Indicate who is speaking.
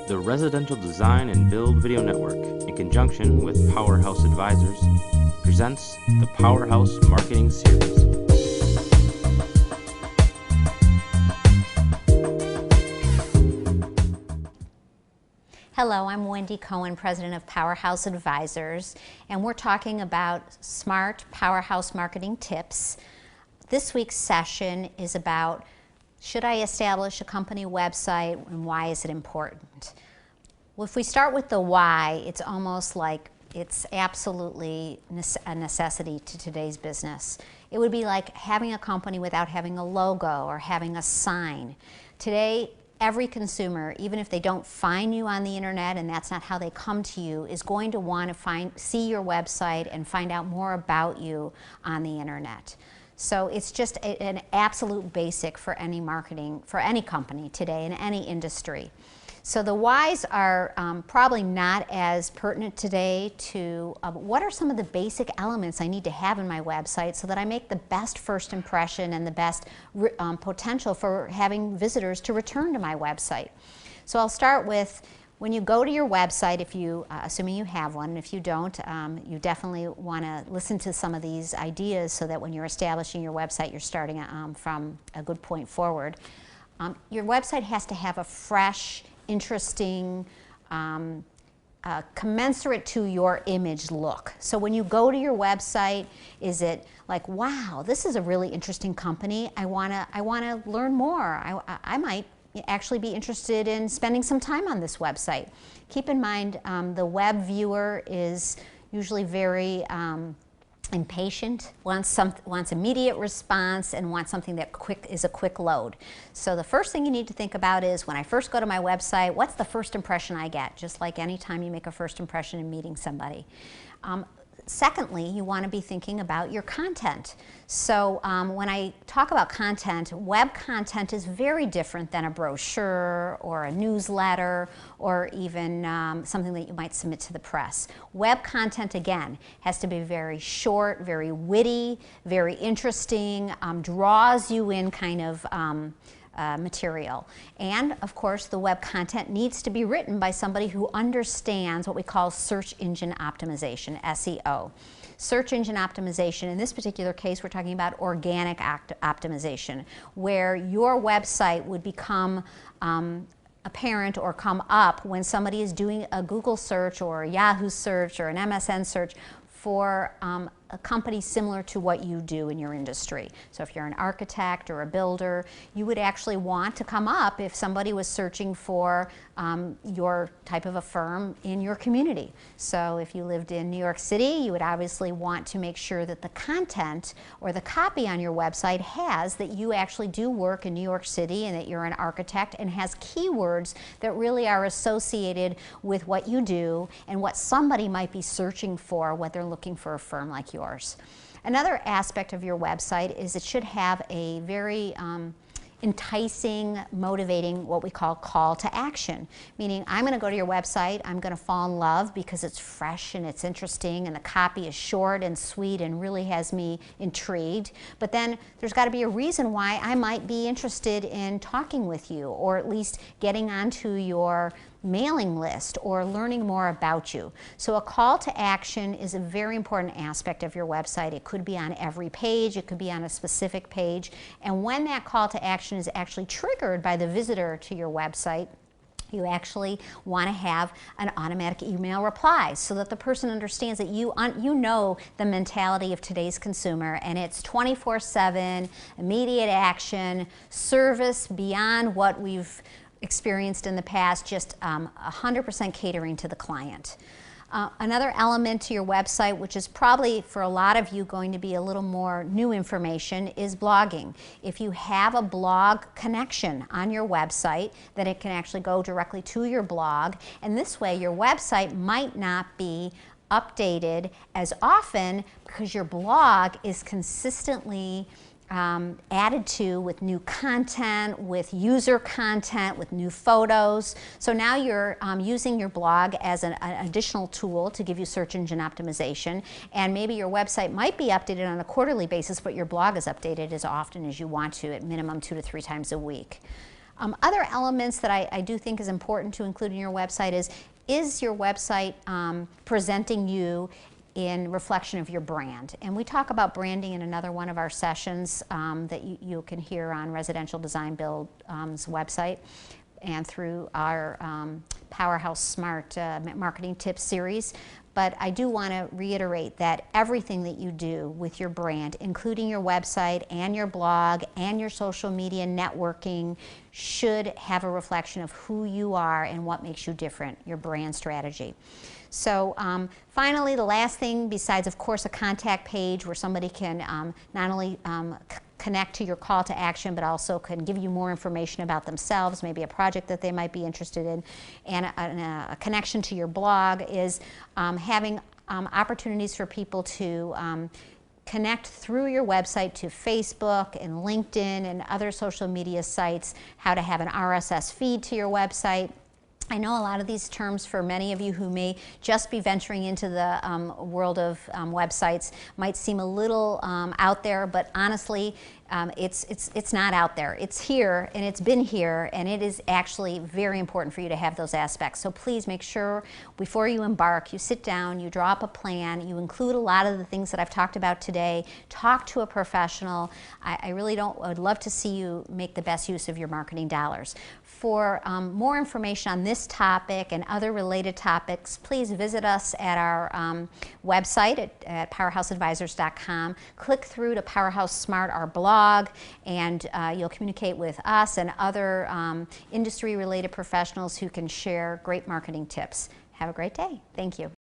Speaker 1: The Residential Design and Build Video Network, in conjunction with Powerhouse Advisors, presents the Powerhouse Marketing Series.
Speaker 2: Hello, I'm Wendy Cohen, President of Powerhouse Advisors, and we're talking about smart Powerhouse marketing tips. This week's session is about, should I establish a company website and why is it important? Well, if we start with the why, it's almost like it's absolutely a necessity to today's business. It would be like having a company without having a logo or having a sign. Today, every consumer, even if they don't find you on the internet and that's not how they come to you, is going to want to see your website and find out more about you on the internet. So it's just an absolute basic for any marketing, for any company today in any industry. So the whys are probably not as pertinent today to what are some of the basic elements I need to have in my website so that I make the best first impression and the best potential for having visitors to return to my website. So I'll start with, when you go to your website, if you, assuming you have one, and if you don't, you definitely want to listen to some of these ideas so that when you're establishing your website, you're starting from a good point forward. Your website has to have a fresh, interesting, commensurate to your image look. So when you go to your website, is it like, wow, this is a really interesting company. I wanna learn more. I might actually be interested in spending some time on this website. Keep in mind, the web viewer is usually very impatient, wants immediate response, and wants something that is a quick load. So the first thing you need to think about is, when I first go to my website, what's the first impression I get? Just like any time you make a first impression in meeting somebody. Secondly, you want to be thinking about your content. So when I talk about content, web content is very different than a brochure or a newsletter or even something that you might submit to the press. Web content, again, has to be very short, very witty, very interesting, draws you in kind of material. And of course, the web content needs to be written by somebody who understands what we call search engine optimization, SEO. Search engine optimization, in this particular case, we're talking about organic optimization, where your website would become apparent or come up when somebody is doing a Google search or a Yahoo search or an MSN search for a company similar to what you do in your industry. So if you're an architect or a builder, you would actually want to come up if somebody was searching for your type of a firm in your community. So if you lived in New York City, you would obviously want to make sure that the content or the copy on your website has that you actually do work in New York City and that you're an architect, and has keywords that really are associated with what you do and what somebody might be searching for when they're looking for a firm like yours. Another aspect of your website is it should have a very enticing, motivating, what we call to action. Meaning, I'm going to go to your website, I'm going to fall in love because it's fresh and it's interesting and the copy is short and sweet and really has me intrigued. But then there's got to be a reason why I might be interested in talking with you, or at least getting onto your mailing list or learning more about you. So a call to action is a very important aspect of your website. It could be on every page, it could be on a specific page, and when that call to action is actually triggered by the visitor to your website, you actually want to have an automatic email reply so that the person understands that you know the mentality of today's consumer, and it's 24/7, immediate action, service beyond what we've experienced in the past, just 100% catering to the client. Another element to your website, which is probably for a lot of you going to be a little more new information, is blogging. If you have a blog connection on your website, then it can actually go directly to your blog, and this way your website might not be updated as often because your blog is consistently added to with new content, with user content, with new photos. So now you're using your blog as an additional tool to give you search engine optimization, and maybe your website might be updated on a quarterly basis, but your blog is updated as often as you want to, at minimum 2 to 3 times a week. Other elements that I do think is important to include in your website is your website presenting you in reflection of your brand? And we talk about branding in another one of our sessions that you can hear on Residential Design Build's website and through our Powerhouse Smart Marketing Tips series. But I do want to reiterate that everything that you do with your brand, including your website and your blog and your social media networking, should have a reflection of who you are and what makes you different, your brand strategy. So finally, the last thing, besides of course a contact page where somebody can not only connect to your call to action, but also can give you more information about themselves, maybe a project that they might be interested in, and a connection to your blog, is having opportunities for people to connect through your website to Facebook and LinkedIn and other social media sites, how to have an RSS feed to your website. I know a lot of these terms, for many of you who may just be venturing into the world of websites, might seem a little out there, but honestly, it's not out there. It's here, and it's been here, and it is actually very important for you to have those aspects. So please make sure before you embark, you sit down, you draw up a plan, you include a lot of the things that I've talked about today, talk to a professional. I would love to see you make the best use of your marketing dollars. For more information on this topic and other related topics, please visit us at our website at powerhouseadvisors.com. Click through to Powerhouse Smart, our blog, and you'll communicate with us and other industry-related professionals who can share great marketing tips. Have a great day. Thank you.